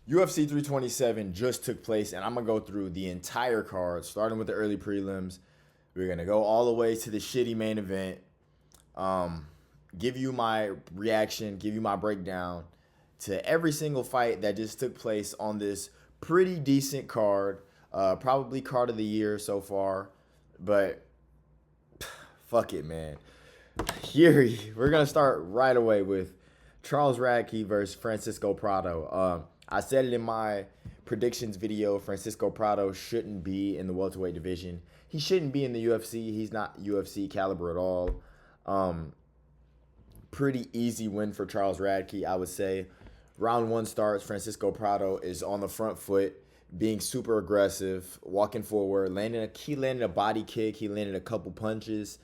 UFC 327 just took place, and I'm gonna go through the entire card, starting with the early prelims. We're gonna go all the way to the shitty main event. Um, give you my reaction, give you my breakdown to every single fight that just took place on this pretty decent card. Probably card of the year so far, but fuck it, man. Here we're gonna start right away with Charles Radke versus Francisco Prado. I said it in my predictions video. Francisco Prado shouldn't be in the welterweight division. He shouldn't be in the UFC. He's not UFC caliber at all. Um, Pretty easy win for Charles Radke, I would say. Round one starts. Francisco Prado is on the front foot, being super aggressive, walking forward, he landed a body kick, he landed a couple punches.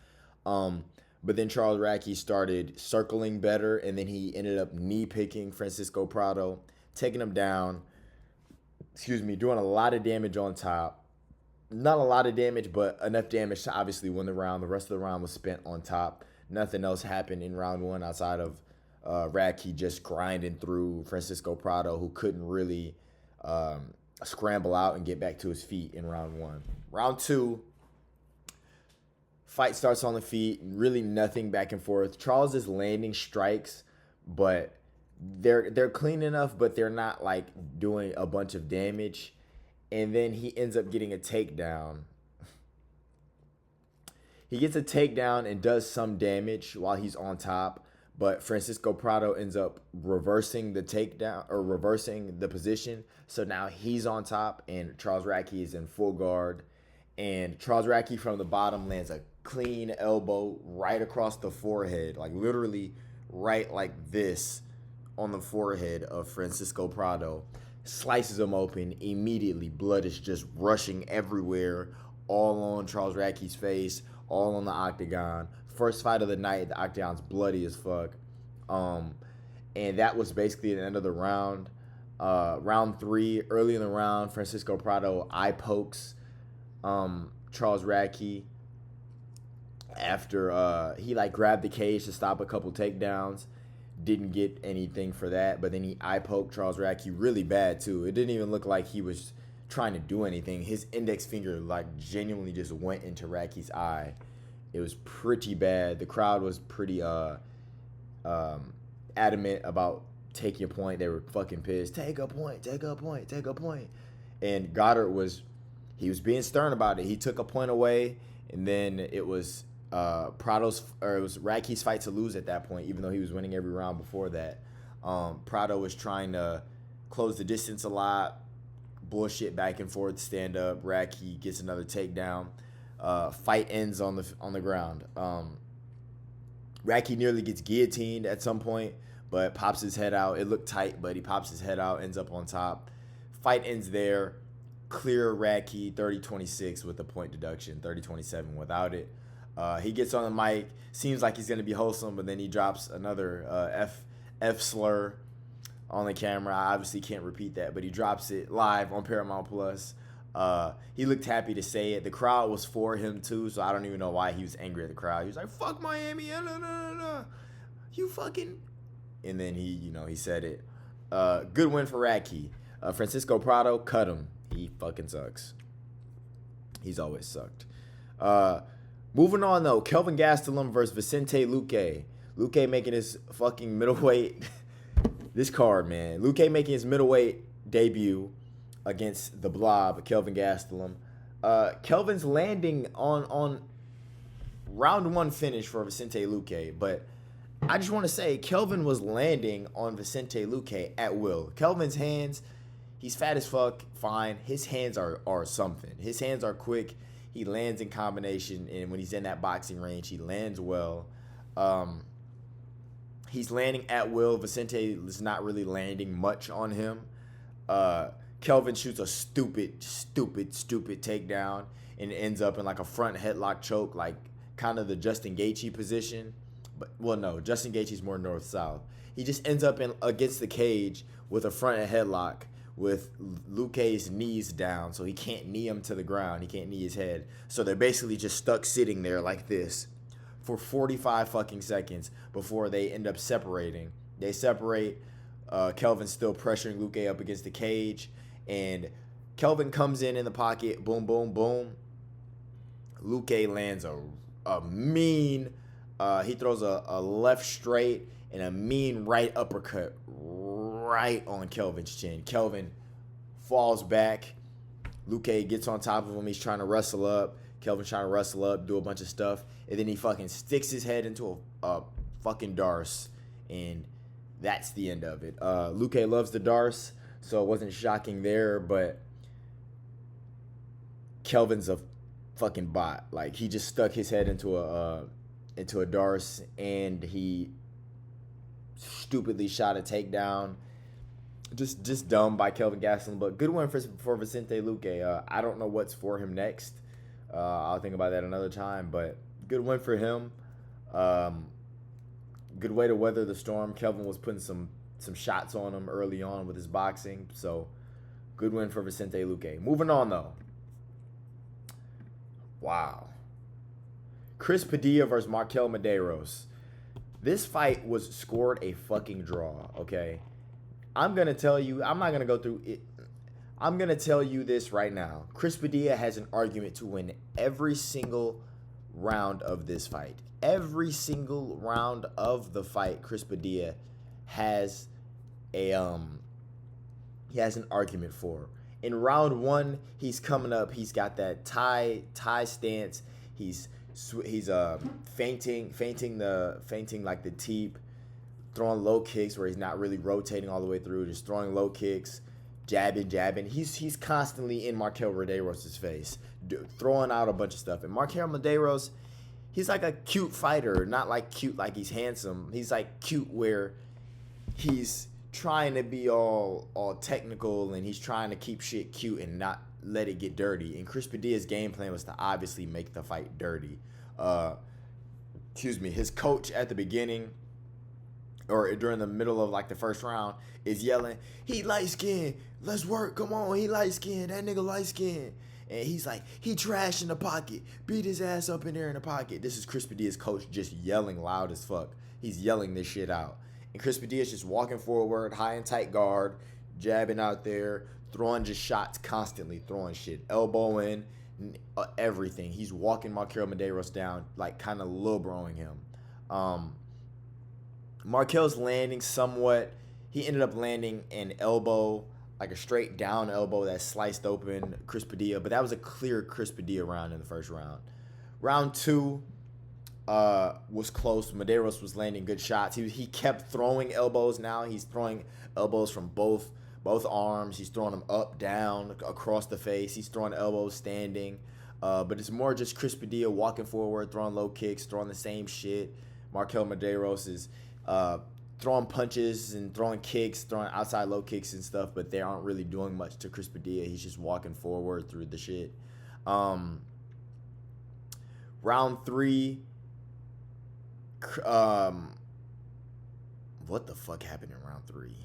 Um, but then Charles Radke started circling better, and then he ended up knee picking Francisco Prado, taking him down. Excuse me, doing a lot of damage on top. Not a lot of damage, but enough damage to obviously win the round. The rest of the round was spent on top. Nothing else happened in round one outside of Radke just grinding through Francisco Prado, who couldn't really scramble out and get back to his feet in round one. Round two, fight starts on the feet, really nothing back and forth. Charles is landing strikes, but they're clean enough, but they're not like doing a bunch of damage. And then he ends up getting a takedown. He gets a takedown and does some damage while he's on top, but Francisco Prado ends up reversing the takedown or reversing the position. So now he's on top and Charles Radke is in full guard. And Charles Radke from the bottom lands a clean elbow right across the forehead, like literally right like this on the forehead of Francisco Prado. Slices him open immediately. Blood is just rushing everywhere, all on Charles Radke's face, all on the octagon. First fight of the night, the octagon's bloody as fuck. And that was basically the end of the round. Round three, early in the round, Francisco Prado eye pokes Charles Radke after he like grabbed the cage to stop a couple takedowns. Didn't get anything for that, but then he eye poked Charles Radke really bad too. It didn't even look like he was trying to do anything. His index finger like genuinely just went into Radke's eye. It was pretty bad. The crowd was pretty adamant about taking a point. They were fucking pissed. Take a point, take a point, take a point. And Goddard was being stern about it. He took a point away, and then it was it was Radke's fight to lose at that point, even though he was winning every round before that. Prado was trying to close the distance a lot, bullshit back and forth, stand up. Radke gets another takedown. Fight ends on the ground. Radke nearly gets guillotined at some point, but pops his head out. It looked tight, but he pops his head out, ends up on top. Fight ends there. Clear Radke 30-26 with a point deduction, 30-27 without it. He gets on the mic, seems like he's going to be wholesome, but then he drops another F slur on the camera. I obviously can't repeat that, but he drops it live on Paramount Plus. He looked happy to say it. The crowd was for him too, so I don't even know why he was angry at the crowd. He was like, "Fuck Miami, you fucking," and then he said it. Good win for Radke. Francisco Prado, cut him. He fucking sucks. He's always sucked. Moving on though, Kelvin Gastelum versus Vicente Luque. Luque making his fucking middleweight. This card, man. Luque making his middleweight debut against the Blob, Kelvin Gastelum. Kelvin's landing on round one finish for Vicente Luque, but I just want to say Kelvin was landing on Vicente Luque at will. Kelvin's hands, he's fat as fuck, fine. His hands are something. His hands are quick. He lands in combination, and when he's in that boxing range, he lands well. He's landing at will. Vicente is not really landing much on him. Kelvin shoots a stupid takedown and ends up in like a front headlock choke, like kind of the Justin Gaethje position. But well, no, Justin Gaethje's more north-south. He just ends up in against the cage with a front headlock with Luque's knees down, so he can't knee him to the ground. He can't knee his head. So they're basically just stuck sitting there like this for 45 fucking seconds before they end up separating. They separate. Kelvin's still pressuring Luque up against the cage, and Kelvin comes in the pocket, boom, boom, boom. Luque lands a mean, he throws a left straight and a mean right uppercut right on Kelvin's chin. Kelvin falls back. Luque gets on top of him. He's trying to wrestle up. Kelvin's trying to wrestle up, do a bunch of stuff, and then he fucking sticks his head into a fucking Darce, and that's the end of it. Luque loves the Darce, so it wasn't shocking there, but Kelvin's a fucking bot. Like, he just stuck his head into a Darce, and he stupidly shot a takedown. Just dumb by Kelvin Gastelum, but good win for Vicente Luque. I don't know what's for him next. I'll think about that another time, but good win for him. Good way to weather the storm. Kelvin was putting some shots on him early on with his boxing, so good win for Vicente Luque. Moving on, though. Wow. Chris Padilla versus Markel Medeiros. This fight was scored a fucking draw, okay? I'm going to tell you, I'm not going to go through it. I'm going to tell you this right now. Chris Padilla has an argument to win every single round of this fight. Every single round of the fight, Chris Padilla has he has an argument for. In round one, he's coming up. He's got that tie stance. He's feinting like the teep, throwing low kicks where he's not really rotating all the way through, just throwing low kicks, jabbing. He's constantly in Markel Medeiros' face, throwing out a bunch of stuff. And Markel Medeiros, he's like a cute fighter, not like cute like he's handsome. He's like cute where he's trying to be all technical, and he's trying to keep shit cute and not let it get dirty. And Chris Padilla's game plan was to obviously make the fight dirty. His coach at the beginning or during the middle of like the first round is yelling, "He light skinned, let's work, come on, he light skinned, that nigga light skinned." And he's like, "He trash in the pocket, beat his ass up in there in the pocket." This is Chris Padilla's coach just yelling loud as fuck. He's yelling this shit out. And Chris Padilla's just walking forward, high and tight guard, jabbing out there, throwing just shots constantly, throwing shit, elbowing, everything. He's walking Markel Medeiros down, like kind of low broing him. Markel's landing somewhat. He ended up landing an elbow, like a straight down elbow that sliced open Chris Padilla, but that was a clear Chris Padilla round in the first round. Round two was close. Medeiros was landing good shots. He kept throwing elbows. Now he's throwing elbows from both arms. He's throwing them up, down, across the face. He's throwing elbows standing. But it's more just Chris Padilla walking forward, throwing low kicks, throwing the same shit. Markel Medeiros is throwing punches and throwing kicks, throwing outside low kicks and stuff, but they aren't really doing much to Chris Padilla. He's just walking forward through the shit. Round three, what the fuck happened in round three?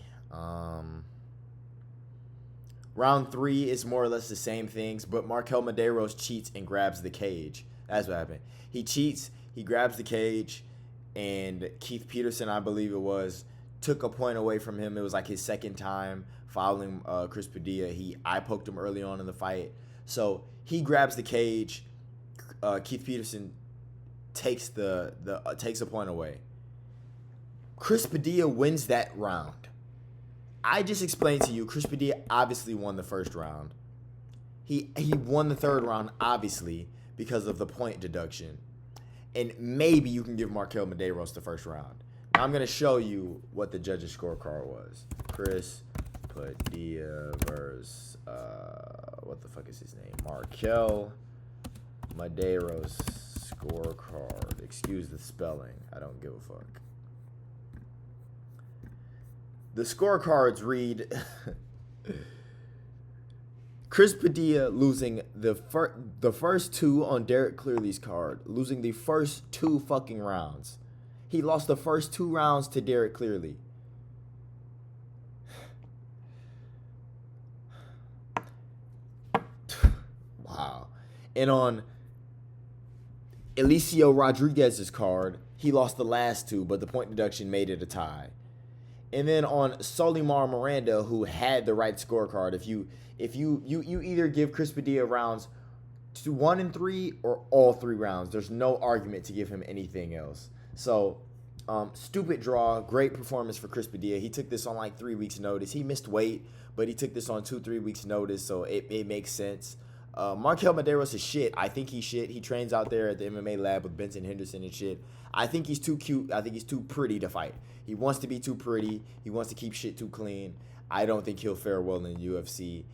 Round three is more or less the same things, but Markel Medeiros cheats and grabs the cage. That's what happened. He cheats, he grabs the cage, and Keith Peterson, I believe it was, took a point away from him. It was like his second time fouling Chris Padilla. He eye poked him early on in the fight. So he grabs the cage. Keith Peterson takes takes a point away. Chris Padilla wins that round. I just explained to you, Chris Padilla obviously won the first round. He won the third round, obviously, because of the point deduction. And maybe you can give Markel Medeiros the first round. Now I'm going to show you what the judges' scorecard was. Chris Padilla versus, what the fuck is his name? Markel Medeiros scorecard. Excuse the spelling. I don't give a fuck. The scorecards read Chris Padilla losing the first two on Derek Clearly's card, losing the first two fucking rounds. He lost the first two rounds to Derek Clearly. Wow. And on Eliseo Rodriguez's card, he lost the last two, but the point deduction made it a tie. And then on Solimar Miranda, who had the right scorecard, if you either give Chris Padilla rounds 1 and 3 or all 3 rounds, there's no argument to give him anything else. So, stupid draw, great performance for Chris Padilla. He took this on like 3 weeks' notice. He missed weight, but he took this on 2-3 weeks' notice, so it makes sense. Markel Medeiros is shit. I think he's shit. He trains out there at the MMA lab with Benson Henderson and shit. I think he's too cute. I think he's too pretty to fight. He wants to be too pretty. He wants to keep shit too clean. I don't think he'll fare well in the UFC.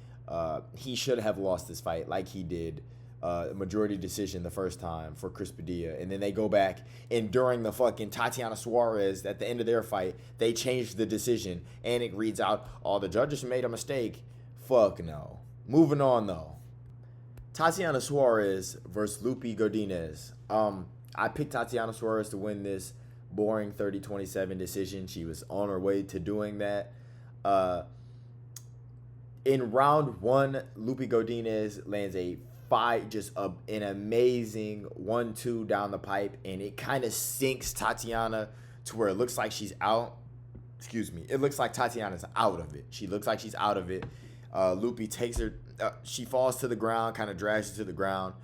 He should have lost this fight like he did. Majority decision the first time for Chris Padilla. And then they go back, and during the fucking Tatiana Suarez, at the end of their fight, they changed the decision. And it reads out, all the judges made a mistake. Fuck no. Moving on, though. Tatiana Suarez versus Lupi Godinez. I picked Tatiana Suarez to win this boring 30-27 decision. She was on her way to doing that. In round 1, Lupi Godinez lands an amazing 1-2 down the pipe, and it kind of sinks Tatiana to where it looks like she's out. Excuse me. It looks like Tatiana's out of it. She looks like she's out of it. Lupi takes her. She falls to the ground, kind of drags her to the ground.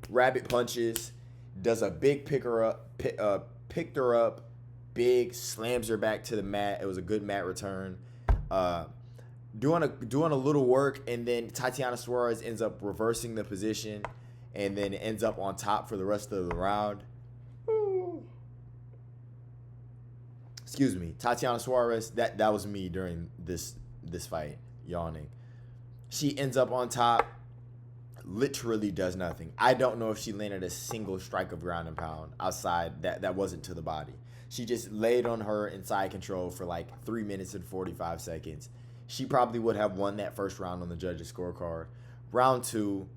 Rabbit punches, does a big picked her up, big, slams her back to the mat. It was a good mat return. Doing a little work, and then Tatiana Suarez ends up reversing the position, and then ends up on top for the rest of the round. Excuse me, Tatiana Suarez. That was me during this fight, yawning. She ends up on top, literally does nothing. I don't know if she landed a single strike of ground and pound outside that wasn't to the body. She just laid on her inside control for like 3 minutes and 45 seconds. She probably would have won that first round on the judges' scorecard. Round 2,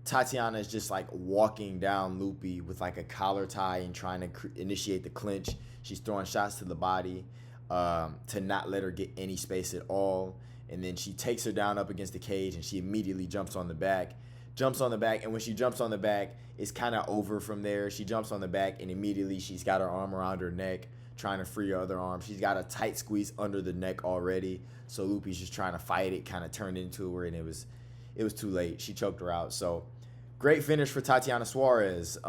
Tatiana is just like walking down Lupi with like a collar tie and trying to initiate the clinch. She's throwing shots to the body to not let her get any space at all. And then she takes her down up against the cage, and she immediately jumps on the back. And when she jumps on the back, it's kind of over from there. She jumps on the back, and immediately she's got her arm around her neck, trying to free her other arm. She's got a tight squeeze under the neck already. So Lupi's just trying to fight it, kind of turned into her, and it was too late. She choked her out. So great finish for Tatiana Suarez.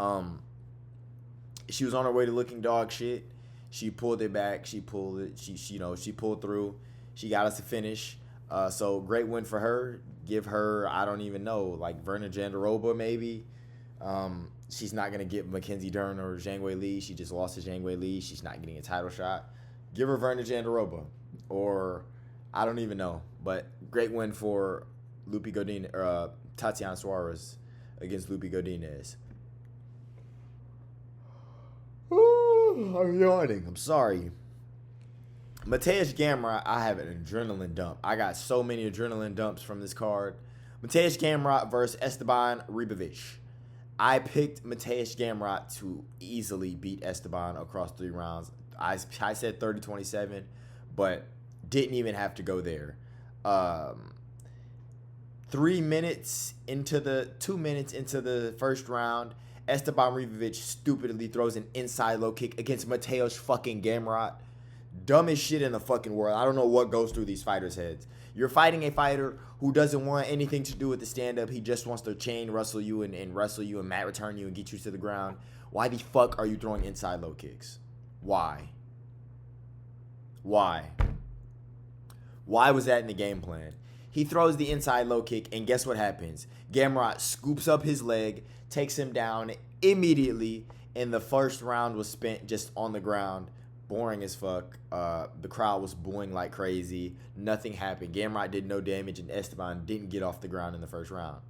She was on her way to looking dog shit. She pulled it back. She pulled it. She pulled through. She got us to finish. So great win for her. Give her, I don't even know, like Verna Jandiroba maybe. She's not going to get Mackenzie Dern or Zhang Wei Li. She just lost to Zhang Wei Li. She's not getting a title shot. Give her Verna Jandiroba, or I don't even know. But great win for Tatiana Suarez against Lupi Godinez. I'm yawning. I'm sorry. Mateusz Gamrot, I have an adrenaline dump. I got so many adrenaline dumps from this card. Mateusz Gamrot versus Esteban Ribovic. I picked Mateusz Gamrot to easily beat Esteban across 3 rounds. I said 30-27, but didn't even have to go there. 2 minutes into the first round, Esteban Ribovic stupidly throws an inside low kick against Mateusz fucking Gamrot. Dumbest shit in the fucking world. I don't know what goes through these fighters' heads. You're fighting a fighter who doesn't want anything to do with the stand-up. He just wants to chain wrestle you and wrestle you and mat return you and get you to the ground. Why the fuck are you throwing inside low kicks? Why? Why was that in the game plan? He throws the inside low kick, and guess what happens? Gamrot scoops up his leg, takes him down immediately, and the first round was spent just on the ground. Boring as fuck. The crowd was booing like crazy. Nothing happened. Gamrot did no damage, and Esteban didn't get off the ground in the first round.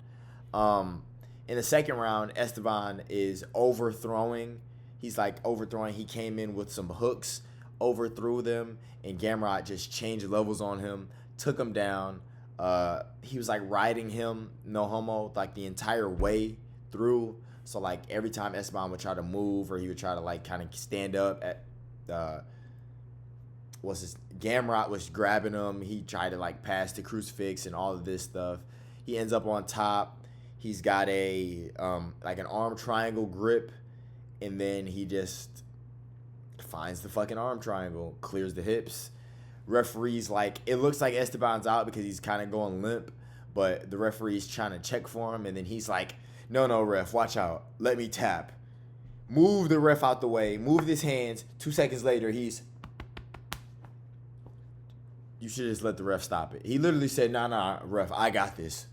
In the second round, Esteban is overthrowing. He's like overthrowing. He came in with some hooks, overthrew them, and Gamrot just changed levels on him, took him down. He was like riding him, no homo, like the entire way through. So like every time Esteban would try to move, or he would try to like kind of stand up at Gamrot was grabbing him. He tried to like pass the crucifix and all of this stuff. He ends up on top. He's got a like an arm triangle grip, and then he just finds the fucking arm triangle, clears the hips. Referee's like, it looks like Esteban's out because he's kind of going limp, but the referee's trying to check for him, and then he's like, no, ref, watch out. Let me tap. Move the ref out the way. Move his hands. 2 seconds later, you should just let the ref stop it. He literally said, nah, ref, I got this.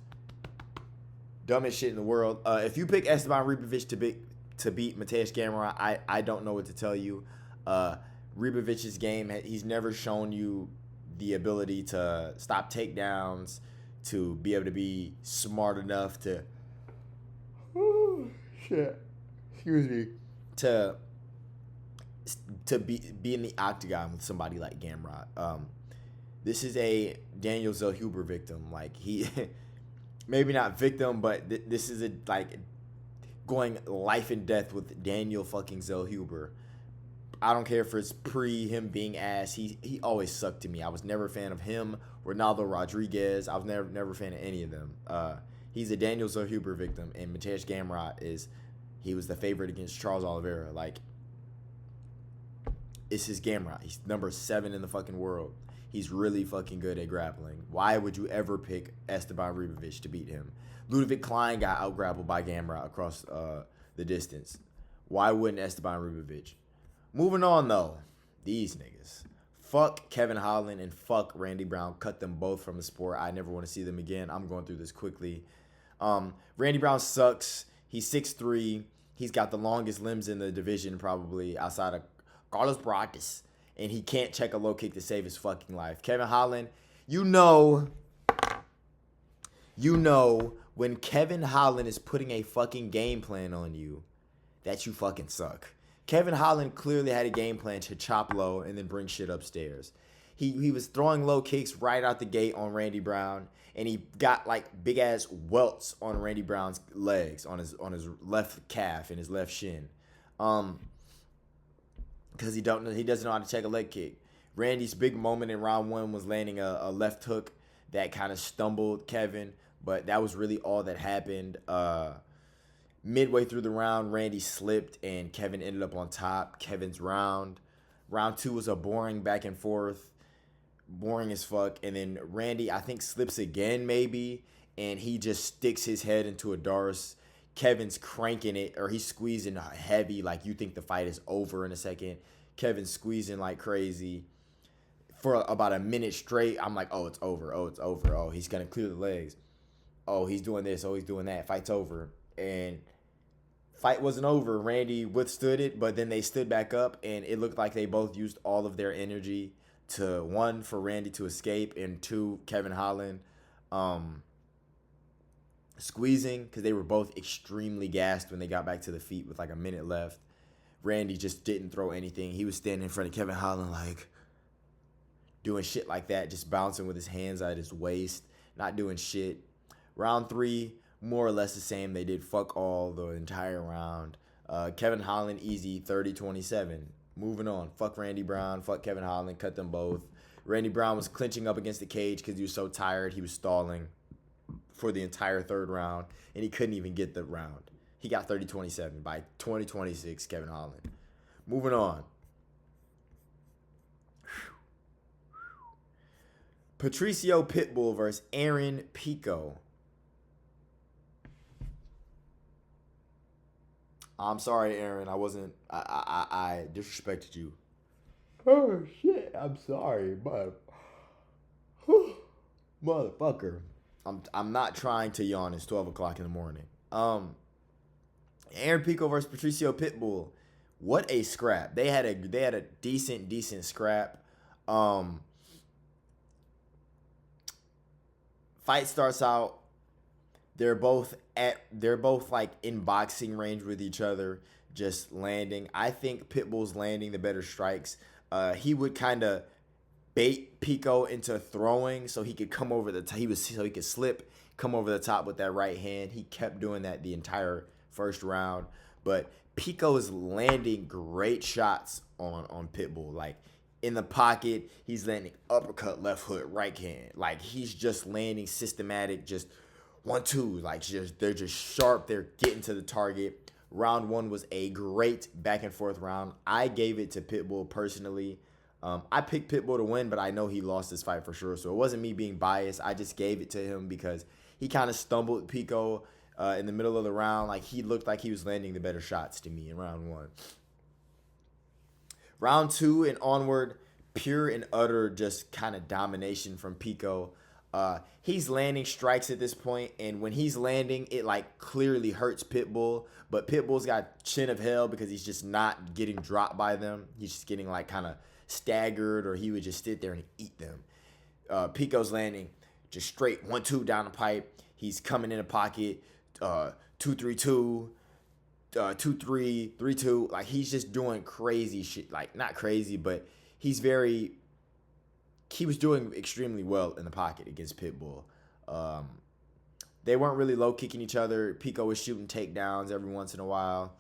Dumbest shit in the world. If you pick Esteban Ribovic to beat Mateusz Gamrot, I don't know what to tell you. Ribovic's game, he's never shown you the ability to stop takedowns, to be able to be smart enough to to be in the octagon with somebody like Gamrot. This is a Daniel Zellhuber victim. Like, he maybe not victim, but this is going life and death with Daniel fucking Zellhuber. I don't care if it's him being ass. He always sucked to me. I was never a fan of him. Ronaldo Rodriguez. I was never a fan of any of them. He's a Daniel Zellhuber victim, and Mateusz Gamrot he was the favorite against Charles Oliveira. Like, it's his Gamrot. He's number 7 in the fucking world. He's really fucking good at grappling. Why would you ever pick Esteban Ribovic to beat him? Ludovic Klein got out-grappled by Gamrot across the distance. Why wouldn't Esteban Ribovic? Moving on, though. These niggas. Fuck Kevin Holland and fuck Randy Brown. Cut them both from the sport. I never want to see them again. I'm going through this quickly. Randy Brown sucks. He's 6'3". He's got the longest limbs in the division, probably, outside of Carlos Broadus. And he can't check a low kick to save his fucking life. Kevin Holland, you know when Kevin Holland is putting a fucking game plan on you, that you fucking suck. Kevin Holland clearly had a game plan to chop low and then bring shit upstairs. He was throwing low kicks right out the gate on Randy Brown, and he got like big ass welts on Randy Brown's legs, on his left calf and his left shin. Because he doesn't know how to check a leg kick. Randy's big moment in round 1 was landing a left hook that kind of stumbled Kevin, but that was really all that happened. Midway through the round, Randy slipped and Kevin ended up on top. Kevin's round. Round 2 was a boring back and forth. Boring as fuck. And then Randy, I think, slips again maybe, and he just sticks his head into a Doris. Kevin's cranking it, or he's squeezing heavy, like you think the fight is over in a second. Kevin's squeezing like crazy. For about a minute straight, I'm like, oh, it's over. Oh, it's over. Oh, he's going to clear the legs. Oh, he's doing this. Oh, he's doing that. Fight's over. And fight wasn't over. Randy withstood it, but then they stood back up, and it looked like they both used all of their energy to, 1, for Randy to escape, and 2, Kevin Holland squeezing, because they were both extremely gassed when they got back to the feet with like a minute left. Randy just didn't throw anything. He was standing in front of Kevin Holland like doing shit like that, just bouncing with his hands at his waist, not doing shit. Round 3, more or less the same. They did fuck all the entire round. Kevin Holland, easy, 30-27. Moving on. Fuck Randy Brown. Fuck Kevin Holland. Cut them both. Randy Brown was clinching up against the cage because he was so tired. He was stalling for the entire 3rd round, and he couldn't even get the round. He got 30-27 by 20-26, Kevin Holland. Moving on. Patricio Pitbull versus Aaron Pico. I'm sorry, Aaron. I disrespected you. Oh, shit. I'm sorry, but motherfucker. I'm not trying to yawn. It's 12 o'clock in the morning. Aaron Pico versus Patricio Pitbull. What a scrap. They had a decent scrap. Fight starts out. They're both like in boxing range with each other, just landing. I think Pitbull's landing the better strikes. He would kind of bait Pico into throwing so he could come over the top. So he could slip, come over the top with that right hand. He kept doing that the entire first round. But Pico is landing great shots on Pitbull. Like, in the pocket, he's landing uppercut, left hook, right hand. Like, he's just landing systematic, just 1-2. Like, they're just sharp. They're getting to the target. Round 1 was a great back and forth round. I gave it to Pitbull personally. I picked Pitbull to win, but I know he lost this fight for sure. So it wasn't me being biased. I just gave it to him because he kind of stumbled Pico in the middle of the round. Like, he looked like he was landing the better shots to me in round 1. Round 2 and onward, pure and utter just kind of domination from Pico. He's landing strikes at this point, and when he's landing, it like clearly hurts Pitbull. But Pitbull's got chin of hell because he's just not getting dropped by them. He's just getting like kind of staggered, or he would just sit there and eat them. Pico's landing just straight 1-2 down the pipe. He's coming in the pocket, 2-3-2. 2-3, 3-2. Like, he's just doing crazy shit. Like, not crazy, but he was doing extremely well in the pocket against Pitbull. They weren't really low kicking each other. Pico was shooting takedowns every once in a while,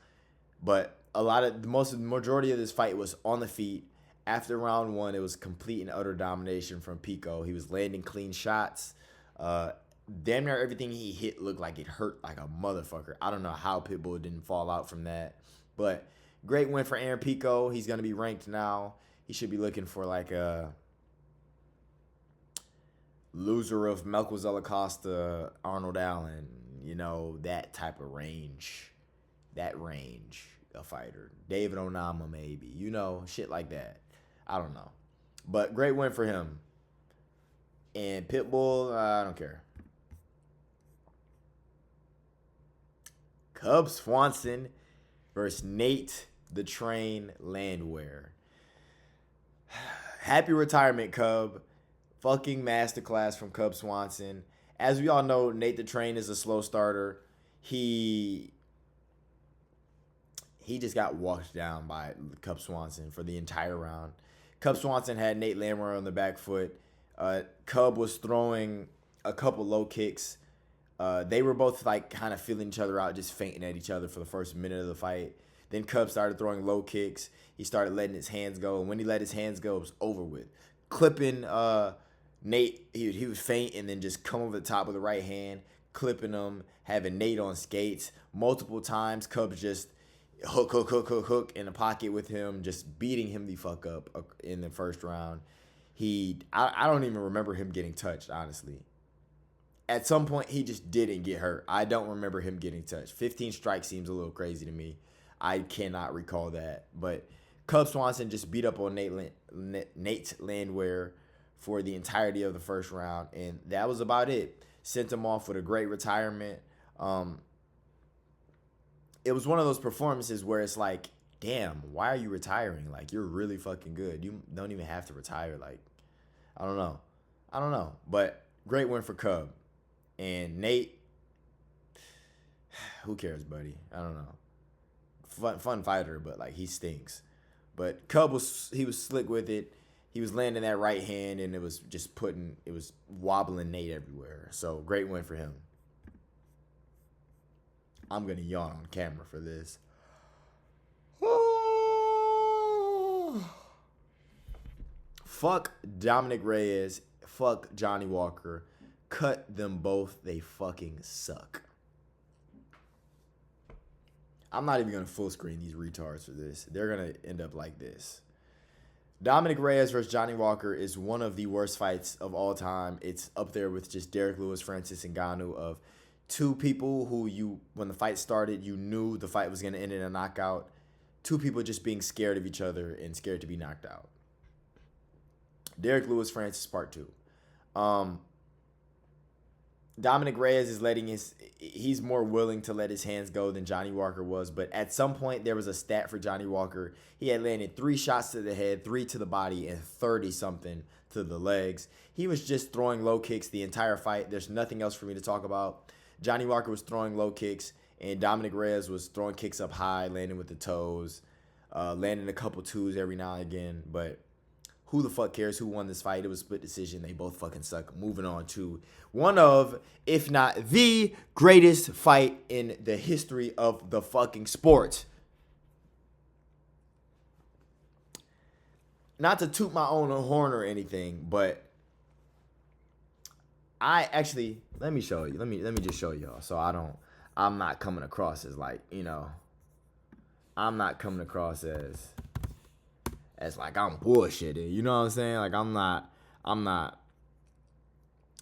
but the majority of this fight was on the feet. After round 1, it was complete and utter domination from Pico. He was landing clean shots. Damn near everything he hit looked like it hurt like a motherfucker. I don't know how Pitbull didn't fall out from that. But great win for Aaron Pico. He's going to be ranked now. He should be looking for like a loser of Melco Zalacosta, Arnold Allen. You know, that type of range. That range of fighter. David Onama maybe. You know, shit like that. I don't know. But great win for him. And Pitbull, I don't care. Cub Swanson versus Nate the Train Landwehr. Happy retirement, Cub. Fucking masterclass from Cub Swanson. As we all know, Nate the Train is a slow starter. He just got washed down by Cub Swanson for the entire round. Cub Swanson had Nate Landwehr on the back foot. Cub was throwing a couple low kicks. They were both like kind of feeling each other out, just fainting at each other for the first minute of the fight. Then Cub started throwing low kicks. He started letting his hands go, and when he let his hands go, it was over with. Clipping Nate, he was faint, and then just come over the top with the right hand, clipping him, having Nate on skates multiple times. Cub just hook in the pocket with him, just beating him the fuck up in the first round. I don't even remember him getting touched, honestly. At some point, he just didn't get hurt. I don't remember him getting touched. 15 strikes seems a little crazy to me. I cannot recall that. But Cub Swanson just beat up on Nate Landwehr for the entirety of the first round, and that was about it. Sent him off with a great retirement. It was one of those performances where it's like, damn, why are you retiring? Like, you're really fucking good. You don't even have to retire. Like, I don't know. But great win for Cub. And Nate, who cares, buddy? I don't know. Fun fighter, but like, he stinks. But Cub was slick with it. He was landing that right hand, and it was wobbling Nate everywhere. So great win for him. I'm gonna yawn on camera for this. Fuck Dominic Reyes. Fuck Johnny Walker. Cut them both. They fucking suck. I'm not even going to full screen these retards for this. They're going to end up like this. Dominic Reyes versus Johnny Walker is one of the worst fights of all time. It's up there with just Derek Lewis, Francis Ngannou, of two people who when the fight started, you knew the fight was going to end in a knockout. Two people just being scared of each other and scared to be knocked out. Derek Lewis, Francis, part 2. Dominic Reyes is he's more willing to let his hands go than Johnny Walker was. But at some point, there was a stat for Johnny Walker. He had landed 3 shots to the head, 3 to the body, and 30-something to the legs. He was just throwing low kicks the entire fight. There's nothing else for me to talk about. Johnny Walker was throwing low kicks, and Dominic Reyes was throwing kicks up high, landing with the toes, landing a couple twos every now and again. But who the fuck cares who won this fight? It was a split decision. They both fucking suck. Moving on to one of, if not the greatest fight in the history of the fucking sport. Not to toot my own horn or anything, but let me show you. Let me just show y'all so I'm not coming across as like, I'm not coming across as like I'm bullshitting. You know what I'm saying? Like I'm not.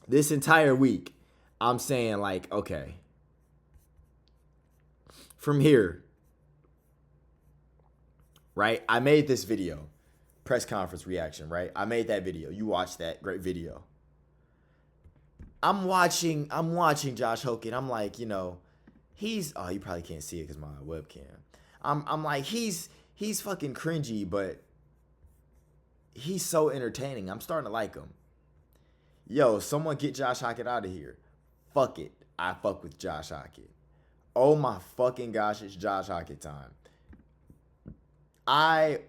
This entire week, I'm saying like, okay, from here, right? I made this video, press conference reaction, right? I made that video. You watched that, great video. I'm watching Josh Hogan. I'm like, you know, you probably can't see it because my webcam. I'm like, he's fucking cringy, but he's so entertaining. I'm starting to like him. Yo, someone get Josh Hockett out of here. Fuck it. I fuck with Josh Hockett. Oh my fucking gosh, it's Josh Hockett time. I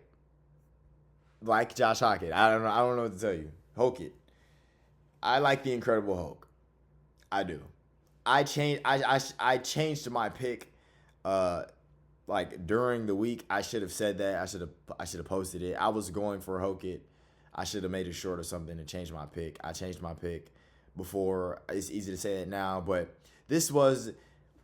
like Josh Hockett. I don't know what to tell you. Hockett. I like the Incredible Hulk. I do. I changed my pick like during the week. I should have said that. I should have posted it. I was going for Hockett. I should have made it short or something and changed my pick. I changed my pick before. It's easy to say it now, but this was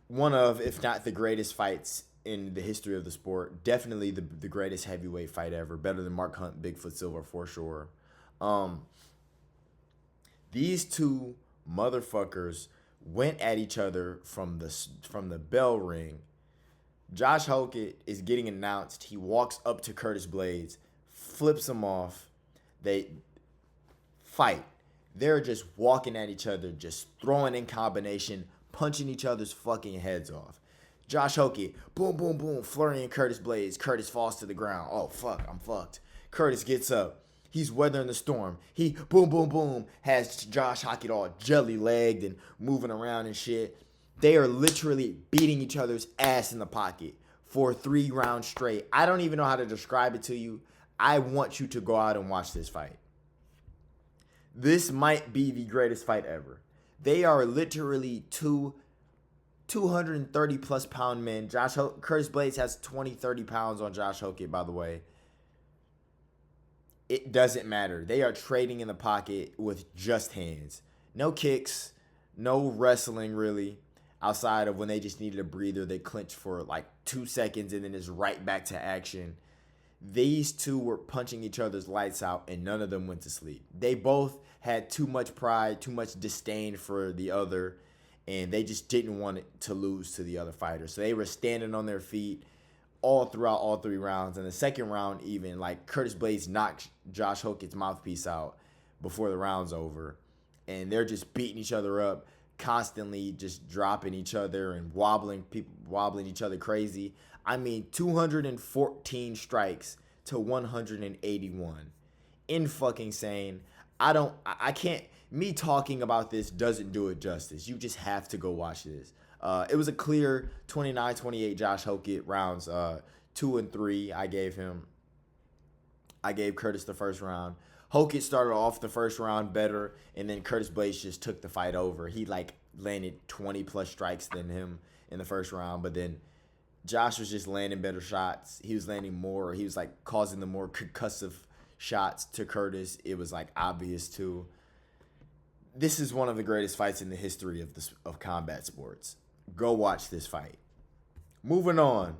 one of, if not the greatest fights in the history of the sport. Definitely the greatest heavyweight fight ever. Better than Mark Hunt, Bigfoot Silva for sure. These two motherfuckers went at each other from the bell ring. Josh Hockett is getting announced. He walks up to Curtis Blades, flips him off. They fight. They're just walking at each other, just throwing in combination, punching each other's fucking heads off. Josh Hockett, boom, boom, boom, flurrying Curtis Blades. Curtis falls to the ground. Oh, fuck, I'm fucked. Curtis gets up. He's weathering the storm. He, boom, boom, boom, has Josh Hockett all jelly-legged and moving around and shit. They are literally beating each other's ass in the pocket for 3 rounds straight. I don't even know how to describe it to you. I want you to go out and watch this fight. This might be the greatest fight ever. They are literally two 230 plus pound men. Curtis Blades has 30 pounds on Josh Hockett, by the way. It doesn't matter. They are trading in the pocket with just hands. No kicks, no wrestling really. Outside of when they just needed a breather, they clinched for like 2 seconds and then it's right back to action. These two were punching each other's lights out and none of them went to sleep. They both had too much pride, too much disdain for the other, and they just didn't want it to lose to the other fighter. So they were standing on their feet all throughout all 3 rounds. And the second round even, like Curtis Blades knocked Josh Hockett's mouthpiece out before the round's over. And they're just beating each other up, constantly just dropping each other and wobbling each other crazy. I mean, 214 strikes to 181. Insane. I can't, me talking about this doesn't do it justice. You just have to go watch this. It was a clear 29-28 Josh Hockett rounds, 2 and 3 I gave him. I gave Curtis the first round. Hockett started off the first round better, and then Curtis Blades just took the fight over. He like landed 20 plus strikes than him in the first round, but then Josh was just landing better shots. He was landing more. He was like causing the more concussive shots to Curtis. It was like obvious too. This is one of the greatest fights in the history of combat sports. Go watch this fight. Moving on.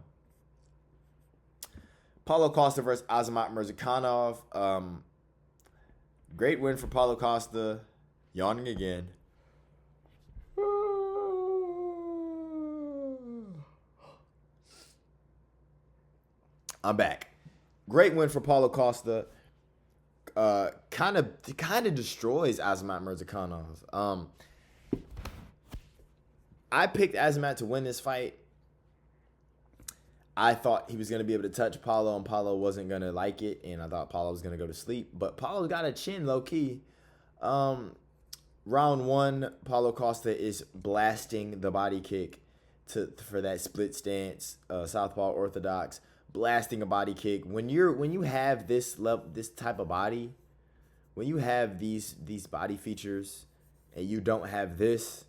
Paulo Costa versus Azamat Murzakanov. Great win for Paulo Costa. Yawning again. I'm back. Great win for Paulo Costa. Kind of destroys Azamat Murzakanov. I picked Azamat to win this fight. I thought he was going to be able to touch Paulo, and Paulo wasn't going to like it, and I thought Paulo was going to go to sleep. But Paulo got a chin, low-key. Round 1, Paulo Costa is blasting the body kick for that split stance, southpaw orthodox, blasting a body kick. When you have this type of body, when you have these body features, and you don't have this,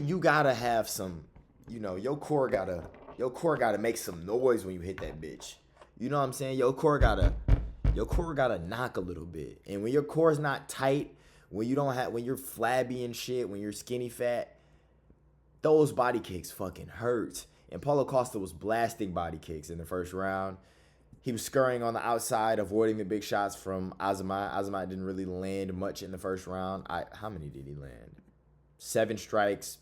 you gotta have some. You know, your core gotta make some noise when you hit that bitch. You know what I'm saying? Your core gotta knock a little bit. And when your core's not tight, when you're flabby and shit, when you're skinny fat, those body kicks fucking hurt. and Paulo Costa was blasting body kicks in the first round. He was scurrying on the outside, avoiding the big shots from Azamat. Azamat didn't really land much in the first round. How many did he land? 7 strikes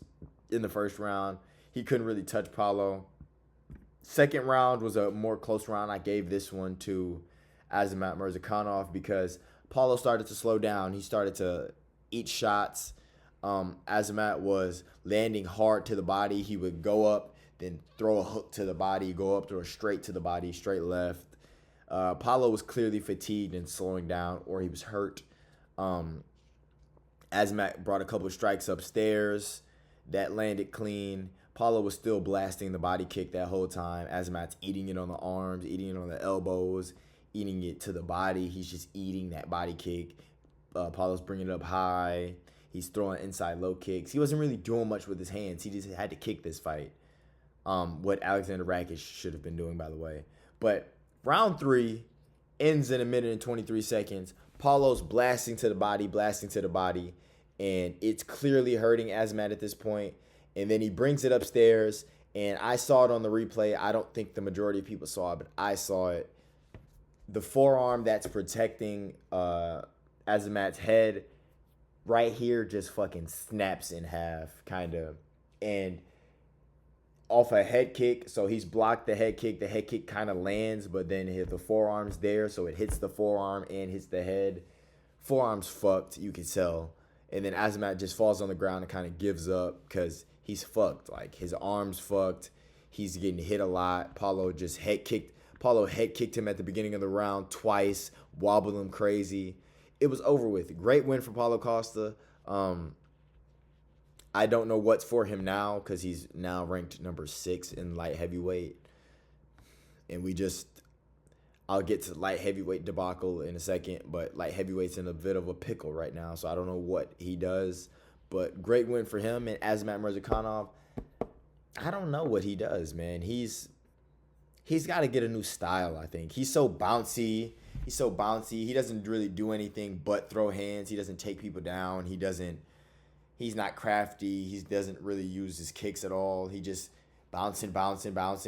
in the first round. He couldn't really touch Paulo. Second round was a more close round. I gave this one to Azamat Murzakanov because Paulo started to slow down. He started to eat shots. Azamat was landing hard to the body. He would go up, then throw a hook to the body, go up, throw a straight to the body, straight left. Paulo was clearly fatigued and slowing down, or he was hurt. Azamat brought a couple of strikes upstairs that landed clean. Paulo was still blasting the body kick that whole time. Azamat's eating it on the arms, eating it on the elbows, eating it to the body. He's just eating that body kick. Paulo's bringing it up high. He's throwing inside low kicks. He wasn't really doing much with his hands. He just had to kick this fight. What Alexander Rakic should have been doing, by the way. But round 3 ends in 1 minute and 23 seconds. Paulo's blasting to the body, and it's clearly hurting Azamat at this point. And then he brings it upstairs, and I saw it on the replay. I don't think the majority of people saw it, but I saw it. The forearm that's protecting Azamat's head right here just fucking snaps in half, kind of. And off a head kick, so he's blocked the head kick. The head kick kind of lands, but then the forearm's there, so it hits the forearm and hits the head. Forearm's fucked, you can tell. And then Azamat just falls on the ground and kind of gives up because he's fucked. Like, his arm's fucked. He's getting hit a lot. Paulo head kicked him at the beginning of the round twice, wobbled him crazy. It was over with. Great win for Paulo Costa. I don't know what's for him now because he's now ranked number 6 in light heavyweight. And I'll get to light heavyweight debacle in a second, but light heavyweight's in a bit of a pickle right now, so I don't know what he does. But great win for him. And Azamat Murzakanov, I don't know what he does, man. He's got to get a new style, I think. He's so bouncy. He doesn't really do anything but throw hands. He doesn't take people down. He's not crafty. He doesn't really use his kicks at all. He just bouncing,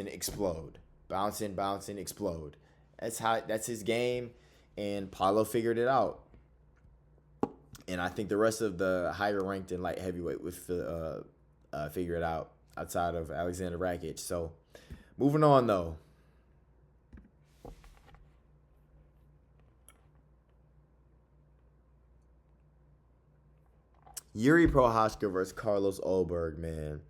explode. Bouncing, explode. That's his game, and Paulo figured it out. And I think the rest of the higher ranked in light heavyweight would figure it out outside of Alexander Rakic. So, moving on though. Yuri Prochazka versus Carlos Ulberg, man.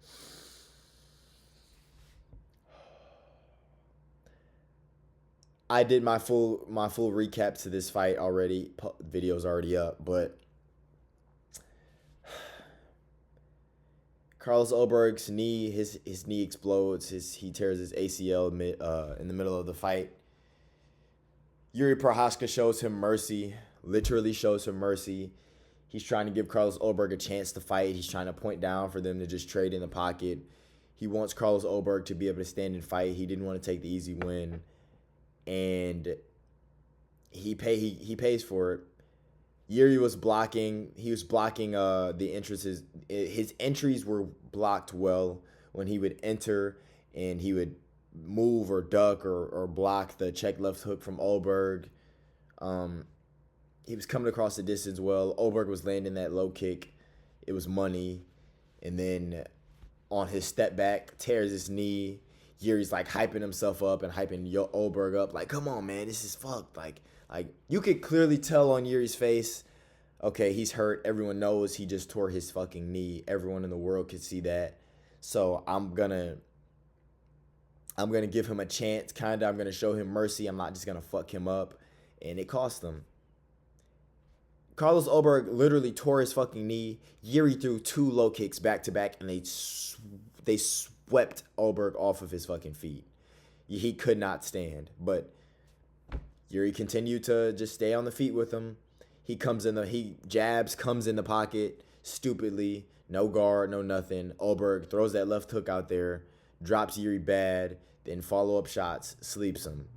I did my full recap to this fight already. Video's already up, but Carlos Ulberg's knee, his knee explodes. He tears his ACL in the middle of the fight. Yuri Prochazka shows him mercy, literally shows him mercy. He's trying to give Carlos Ulberg a chance to fight. He's trying to point down for them to just trade in the pocket. He wants Carlos Ulberg to be able to stand and fight. He didn't want to take the easy win. And he pays for it. Yuri was blocking. He was blocking the entrances. His entries were blocked well when he would enter, and he would move or duck or block the check left hook from Ulberg. He was coming across the distance well. Ulberg was landing that low kick. It was money. And then on his step back, tears his knee. Yuri's like hyping himself up and hyping Ulberg up. Like, come on, man, this is fucked. Like you could clearly tell on Yuri's face, okay, he's hurt. Everyone knows he just tore his fucking knee. Everyone in the world could see that. So I'm gonna give him a chance, kinda. I'm gonna show him mercy. I'm not just gonna fuck him up. And it cost him. Carlos Ulberg literally tore his fucking knee. Yuri threw 2 low kicks back to back, and they swept Ulberg off of his fucking feet. He could not stand, but Yuri continued to just stay on the feet with him. He comes in the pocket stupidly, no guard, no nothing. Ulberg throws that left hook out there, drops Yuri bad, then follow-up shots, sleeps him.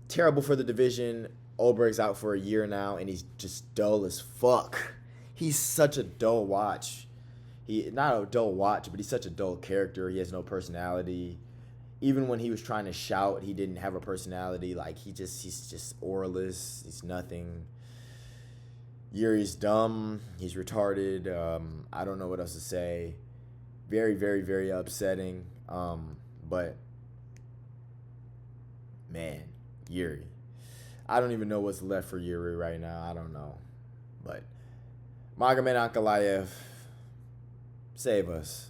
Terrible for the division. Ulberg's out for a year now, and he's just dull as fuck. He's such a dull watch. he not a dull watch, but he's such a dull character. He has no personality. Even when he was trying to shout, he didn't have a personality. Like he's just auraless. He's nothing. Yuri's dumb. He's retarded. I don't know what else to say. Very, very, very upsetting. But man, Yuri. I don't even know what's left for Yuri right now. I don't know. But Magomed Ankalaev, save us.